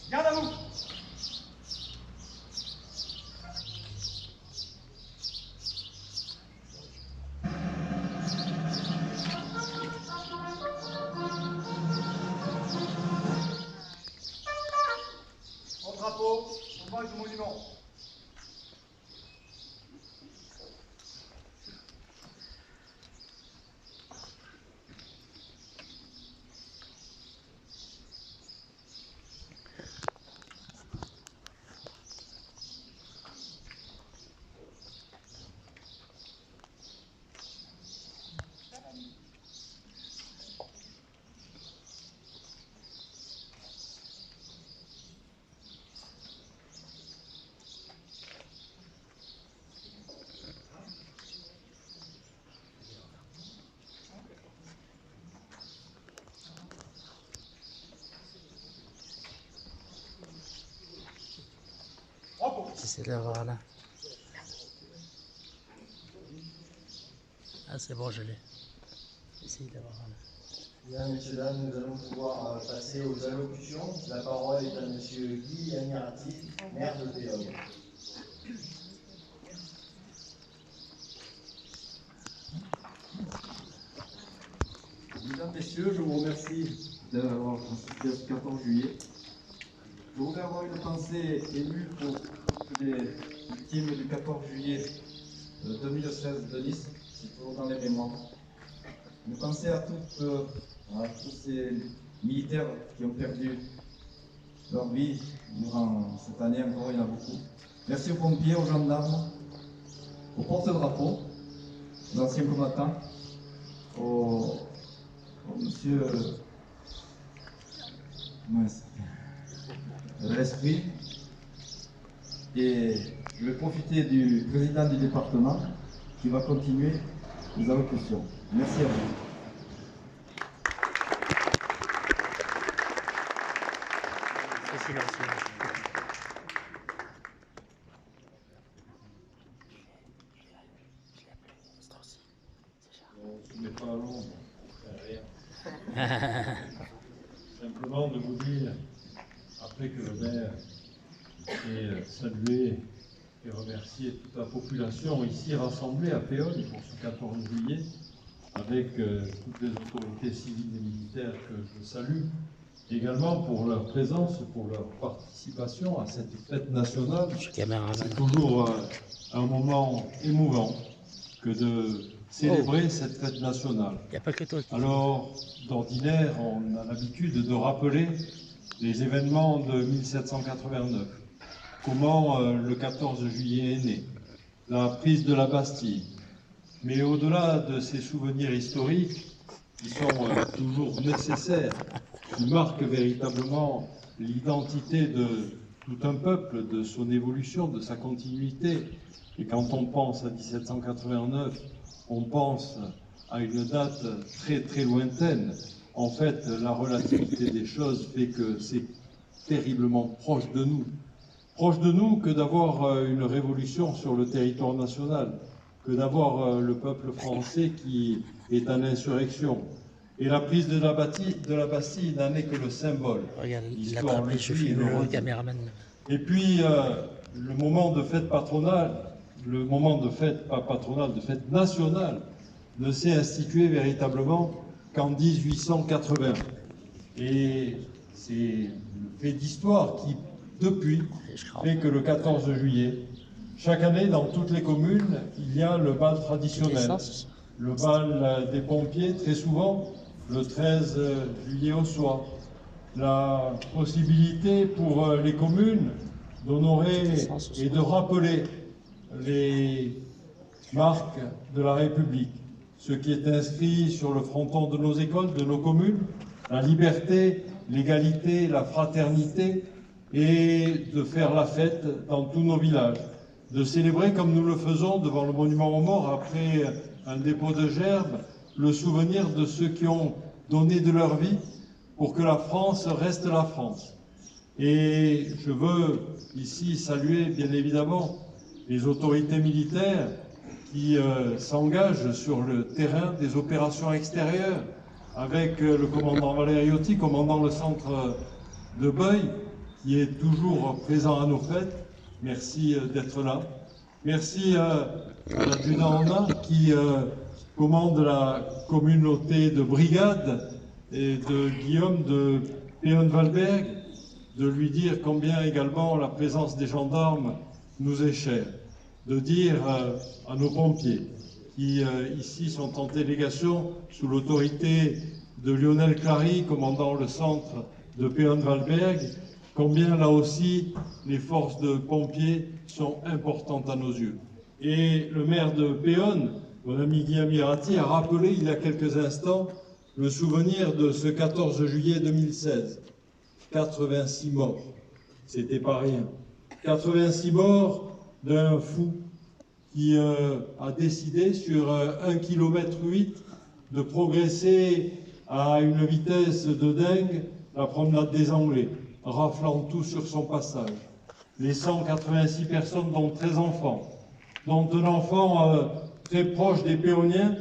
Garde à vous. Au drapeau, au bas du monument. J'essaie de l'avoir là. Ah c'est bon, je l'ai. J'essaie d'avoir là. Bien, messieurs, dames, nous allons pouvoir passer aux allocutions. La parole est à monsieur Guy Amirati, maire de Péole. Mesdames, Messieurs, je vous remercie d'avoir assisté à ce 14 juillet. Je voudrais avoir une pensée émue pour toutes les victimes du 14 juillet 2016 de Nice, c'est toujours dans les mémoires. Une pensée à tous ces militaires qui ont perdu leur vie durant cette année, encore il y en a beaucoup. Merci aux pompiers, aux gendarmes, aux porte-drapeaux, aux anciens combattants, aux monsieur l'esprit, et je vais profiter du président du département qui va continuer les allocutions. Merci à vous. Je ne mets pas à l'ombre, rien. Simplement de vous dire, après que le maire ait salué et remercié toute la population ici rassemblée à Péole pour ce 14 juillet, avec toutes les autorités civiles et militaires que je salue, également pour leur présence, pour leur participation à cette fête nationale. C'est toujours un moment émouvant que de célébrer cette fête nationale. Il n'y a pas que toi qui... Alors, d'ordinaire, on a l'habitude de rappeler les événements de 1789. comment le 14 juillet est né, la prise de la Bastille. Mais au-delà de ces souvenirs historiques, qui sont toujours nécessaires, qui marquent véritablement l'identité de tout un peuple, de son évolution, de sa continuité. Et quand on pense à 1789, on pense à une date très très lointaine. En fait, la relativité des choses fait que c'est terriblement proche de nous. Proche de nous que d'avoir une révolution sur le territoire national, que d'avoir le peuple français qui est en insurrection. Et la prise de la Bastille n'en est que le symbole. Regarde, L'histoire le je dit et filme le le redit. caméraman. Et puis, le moment de fête patronale, le moment de fête, pas patronale, de fête nationale, ne s'est institué véritablement qu'en 1880. Et c'est le fait d'histoire qui, depuis, fait que le 14 juillet, chaque année, dans toutes les communes, il y a le bal traditionnel. Le bal des pompiers, très souvent, le 13 juillet au soir. La possibilité pour les communes d'honorer et de rappeler les marques de la République, ce qui est inscrit sur le fronton de nos écoles, de nos communes, la liberté, l'égalité, la fraternité, et de faire la fête dans tous nos villages, de célébrer comme nous le faisons devant le monument aux morts après un dépôt de gerbes, le souvenir de ceux qui ont donné de leur vie pour que la France reste la France. Et je veux ici saluer bien évidemment les autorités militaires qui s'engagent sur le terrain des opérations extérieures avec le commandant Valeriotti, commandant le centre de Beuil, qui est toujours présent à nos fêtes. Merci d'être là. Merci à l'adjudant Anna qui commande la communauté de brigade et de Guillaume de Péonne-Valberg, de lui dire combien également la présence des gendarmes nous est chère, de dire à nos pompiers qui ici sont en délégation sous l'autorité de Lionel Clary, commandant le centre de Péonne-Valberg, combien là aussi les forces de pompiers sont importantes à nos yeux. Et le maire de Péonne, mon ami Guy Amirati, a rappelé il y a quelques instants le souvenir de ce 14 juillet 2016. 86 morts, c'était pas rien. 86 morts d'un fou qui a décidé sur 1,8 km de progresser à une vitesse de dingue la promenade des Anglais, raflant tout sur son passage. Les 186 personnes, dont 13 enfants, dont un enfant très proche des Péoniens,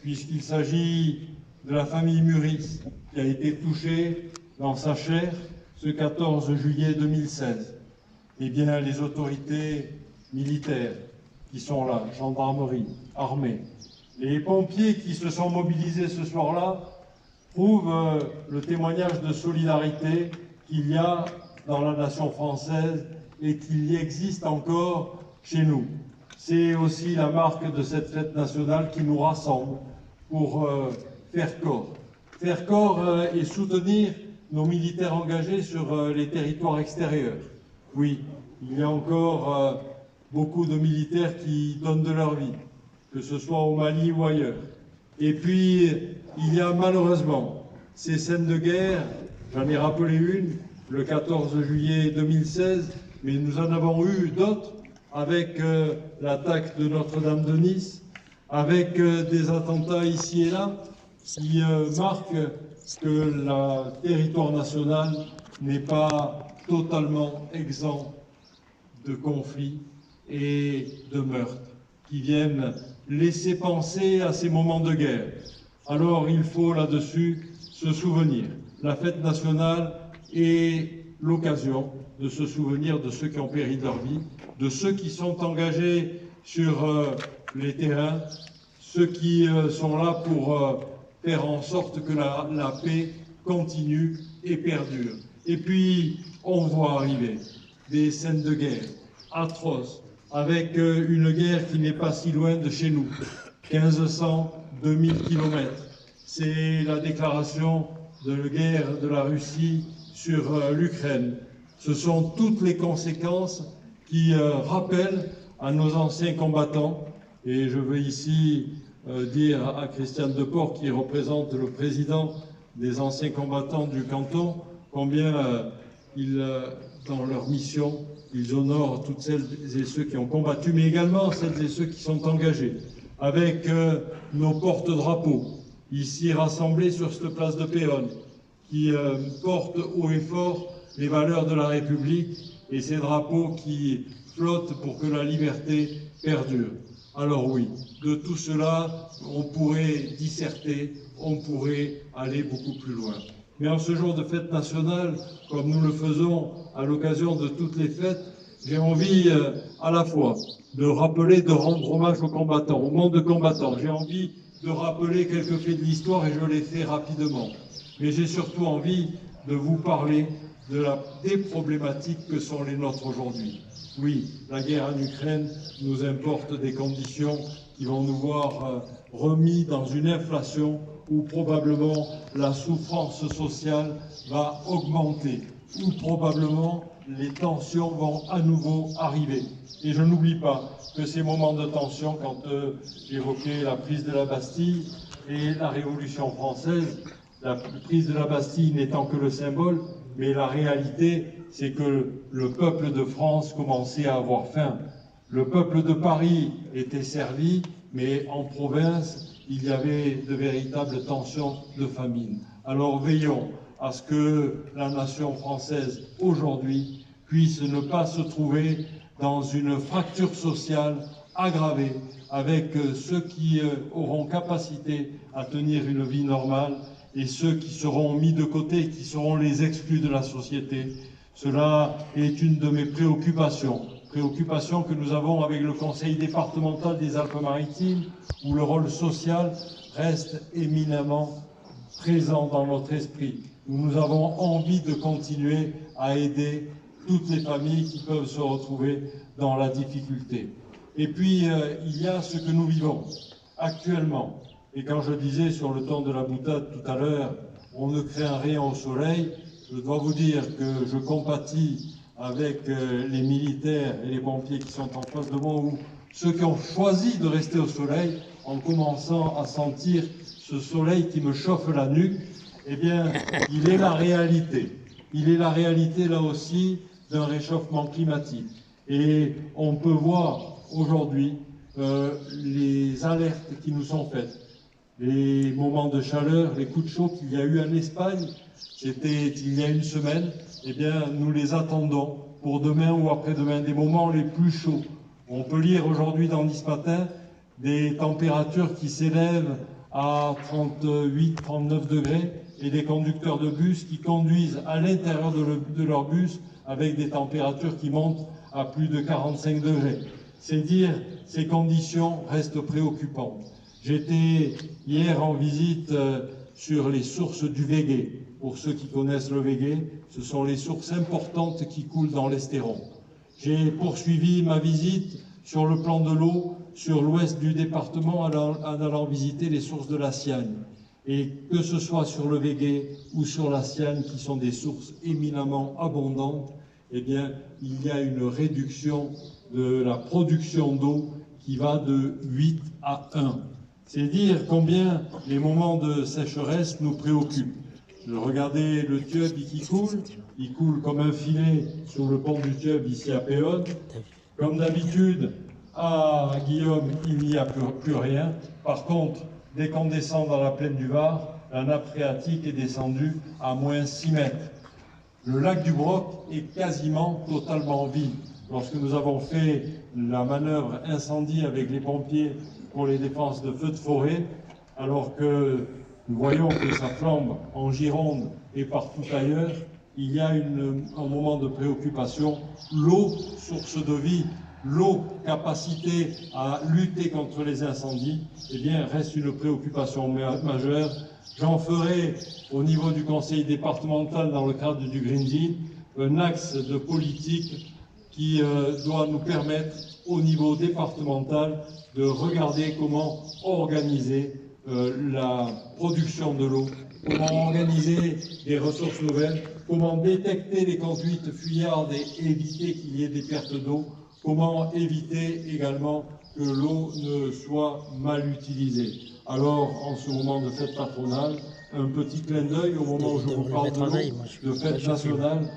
puisqu'il s'agit de la famille Muris, qui a été touchée dans sa chair ce 14 juillet 2016. Eh bien, les autorités militaires qui sont là, gendarmerie, armée, les pompiers qui se sont mobilisés ce soir-là, prouvent le témoignage de solidarité qu'il y a dans la nation française et qu'il y existe encore chez nous. C'est aussi la marque de cette fête nationale qui nous rassemble pour faire corps et soutenir nos militaires engagés sur les territoires extérieurs. Oui, il y a encore beaucoup de militaires qui donnent de leur vie, que ce soit au Mali ou ailleurs. Et puis, il y a malheureusement ces scènes de guerre, j'en ai rappelé une, le 14 juillet 2016, mais nous en avons eu d'autres, avec l'attaque de Notre-Dame de Nice, avec des attentats ici et là, qui marquent que le territoire national n'est pas totalement exempt de conflits et de meurtres qui viennent laisser penser à ces moments de guerre. Alors il faut là-dessus se souvenir. La fête nationale est l'occasion de se souvenir de ceux qui ont péri de leur vie, de ceux qui sont engagés sur les terrains, ceux qui sont là pour faire en sorte que la paix continue et perdure. Et puis, on voit arriver des scènes de guerre atroces, avec une guerre qui n'est pas si loin de chez nous, 1500, 2000 km. C'est la déclaration de guerre de la Russie sur l'Ukraine, ce sont toutes les conséquences qui rappellent à nos anciens combattants. Et je veux ici dire à Christiane Deport, qui représente le président des anciens combattants du canton, combien dans leur mission, ils honorent toutes celles et ceux qui ont combattu, mais également celles et ceux qui sont engagés, avec nos porte-drapeaux, ici rassemblés sur cette place de Péronne, qui portent haut et fort les valeurs de la République et ces drapeaux qui flottent pour que la liberté perdure. Alors oui, de tout cela, on pourrait disserter, on pourrait aller beaucoup plus loin. Mais en ce jour de fête nationale, comme nous le faisons à l'occasion de toutes les fêtes, j'ai envie à la fois de rappeler, de rendre hommage aux combattants, au monde combattant. J'ai envie de rappeler quelques faits de l'histoire et je les fais rapidement. Mais j'ai surtout envie de vous parler des problématiques que sont les nôtres aujourd'hui. Oui, la guerre en Ukraine nous importe des conditions qui vont nous voir remis dans une inflation où probablement la souffrance sociale va augmenter, où probablement les tensions vont à nouveau arriver. Et je n'oublie pas que ces moments de tension, quand j'évoquais la prise de la Bastille et la Révolution française, la prise de la Bastille n'étant que le symbole, mais la réalité, c'est que le peuple de France commençait à avoir faim. Le peuple de Paris était servi, mais en province, il y avait de véritables tensions de famine. Alors veillons à ce que la nation française, aujourd'hui, puisse ne pas se trouver dans une fracture sociale aggravée avec ceux qui auront capacité à tenir une vie normale et ceux qui seront mis de côté, qui seront les exclus de la société. Cela est une de mes préoccupations que nous avons avec le Conseil départemental des Alpes-Maritimes, où le rôle social reste éminemment présent dans notre esprit. Nous avons envie de continuer à aider toutes les familles qui peuvent se retrouver dans la difficulté. Et puis, il y a ce que nous vivons actuellement. Et quand je disais sur le ton de la boutade tout à l'heure, on ne craint rien au soleil, je dois vous dire que je compatis avec les militaires et les pompiers qui sont en face de moi, ou ceux qui ont choisi de rester au soleil, en commençant à sentir ce soleil qui me chauffe la nuque. Eh bien, il est la réalité. Il est la réalité, là aussi, d'un réchauffement climatique. Et on peut voir aujourd'hui les alertes qui nous sont faites. Les moments de chaleur, les coups de chaud qu'il y a eu en Espagne, c'était il y a une semaine, eh bien, nous les attendons pour demain ou après-demain, des moments les plus chauds. On peut lire aujourd'hui dans Nice Matin des températures qui s'élèvent à 38, 39 degrés et des conducteurs de bus qui conduisent à l'intérieur de leur bus avec des températures qui montent à plus de 45 degrés. C'est dire, ces conditions restent préoccupantes. J'étais hier en visite sur les sources du Végué. Pour ceux qui connaissent le Végué, ce sont les sources importantes qui coulent dans l'Estéron. J'ai poursuivi ma visite sur le plan de l'eau, sur l'ouest du département, en allant visiter les sources de la Siagne. Et que ce soit sur le Végué ou sur la Siagne, qui sont des sources éminemment abondantes, eh bien, il y a une réduction de la production d'eau qui va de 8 à 1. C'est dire combien les moments de sécheresse nous préoccupent. Je regardais le Tieub qui coule, il coule comme un filet sur le pont du Tieub ici à Péronne. Comme d'habitude, à Guillaume, il n'y a plus rien. Par contre, dès qu'on descend dans la plaine du Var, la nappe phréatique est descendue à moins 6 mètres. Le lac du Broc est quasiment totalement vide. Lorsque nous avons fait la manœuvre incendie avec les pompiers pour les défenses de feux de forêt, alors que nous voyons que ça flambe en Gironde et partout ailleurs, il y a un moment de préoccupation. L'eau, source de vie, l'eau, capacité à lutter contre les incendies, eh bien, reste une préoccupation majeure. J'en ferai au niveau du conseil départemental, dans le cadre du Green Deal, un axe de politique qui doit nous permettre, au niveau départemental, de regarder comment organiser la production de l'eau comment organiser des ressources nouvelles, comment détecter les conduites fuyardes et éviter qu'il y ait des pertes d'eau, comment éviter également que l'eau ne soit mal utilisée. Alors, en ce moment de fête patronale, un petit clin d'œil au moment où je vous parle de l'eau, de fête nationale.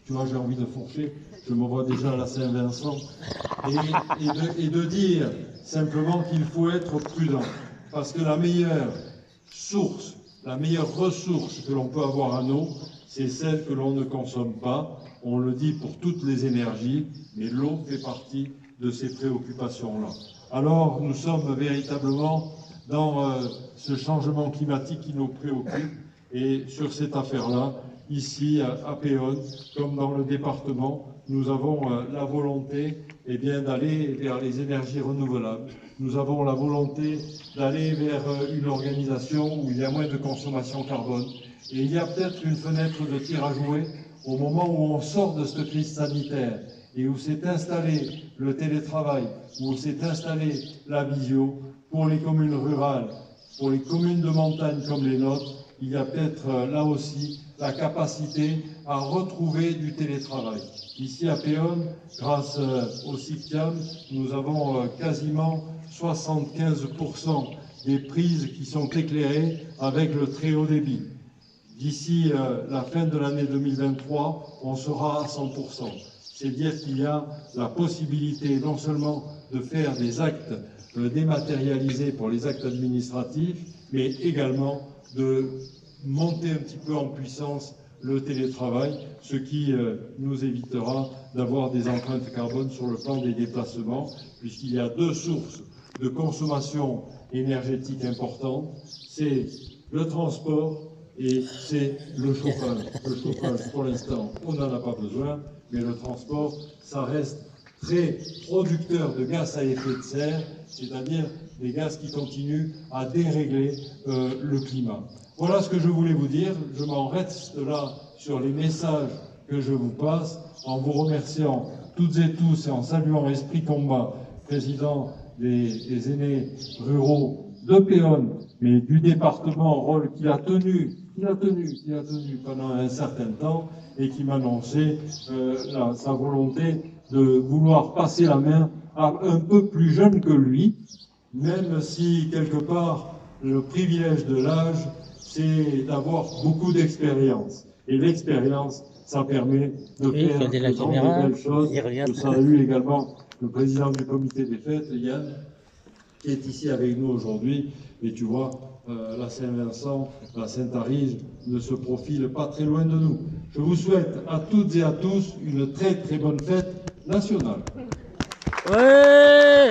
Tu vois, j'ai envie de fourcher, je me vois déjà à la Saint-Vincent, et de dire simplement qu'il faut être prudent, parce que la meilleure source, la meilleure ressource que l'on peut avoir en eau, c'est celle que l'on ne consomme pas. On le dit pour toutes les énergies, mais l'eau fait partie de ces préoccupations-là. Alors, nous sommes véritablement dans ce changement climatique qui nous préoccupe, et sur cette affaire-là, ici à Péonne, comme dans le département, nous avons la volonté d'aller vers les énergies renouvelables. Nous avons la volonté d'aller vers une organisation où il y a moins de consommation carbone. Et il y a peut-être une fenêtre de tir à jouer au moment où on sort de cette crise sanitaire et où s'est installé le télétravail, où s'est installée la visio. Pour les communes rurales, pour les communes de montagne comme les nôtres, il y a peut-être là aussi la capacité à retrouver du télétravail. Ici à Péonne, grâce au CICTIAM, nous avons quasiment 75% des prises qui sont éclairées avec le très haut débit. D'ici la fin de l'année 2023, on sera à 100%. C'est dire qu'il y a la possibilité non seulement de faire des actes dématérialisés pour les actes administratifs, mais également de monter un petit peu en puissance le télétravail, ce qui nous évitera d'avoir des empreintes carbone sur le plan des déplacements, puisqu'il y a deux sources de consommation énergétique importantes, c'est le transport et c'est le chauffage. Le chauffage, pour l'instant, on n'en a pas besoin, mais le transport, ça reste très producteur de gaz à effet de serre, c'est-à-dire des gaz qui continuent à dérégler le climat. Voilà ce que je voulais vous dire. Je m'en reste là sur les messages que je vous passe, en vous remerciant toutes et tous et en saluant Esprit Combat, président des aînés ruraux de Péonne, mais du département, rôle qu'il a tenu pendant un certain temps et qui m'annonçait sa volonté de vouloir passer la main à un peu plus jeune que lui, même si quelque part le privilège de l'âge, c'est d'avoir beaucoup d'expérience. Et l'expérience, ça permet de faire de grandes belles choses. Je salue également le président du comité des fêtes, Yann, qui est ici avec nous aujourd'hui. Et tu vois, la Saint-Vincent, la Sainte-Arige ne se profile pas très loin de nous. Je vous souhaite à toutes et à tous une très très bonne fête nationale. Ouais.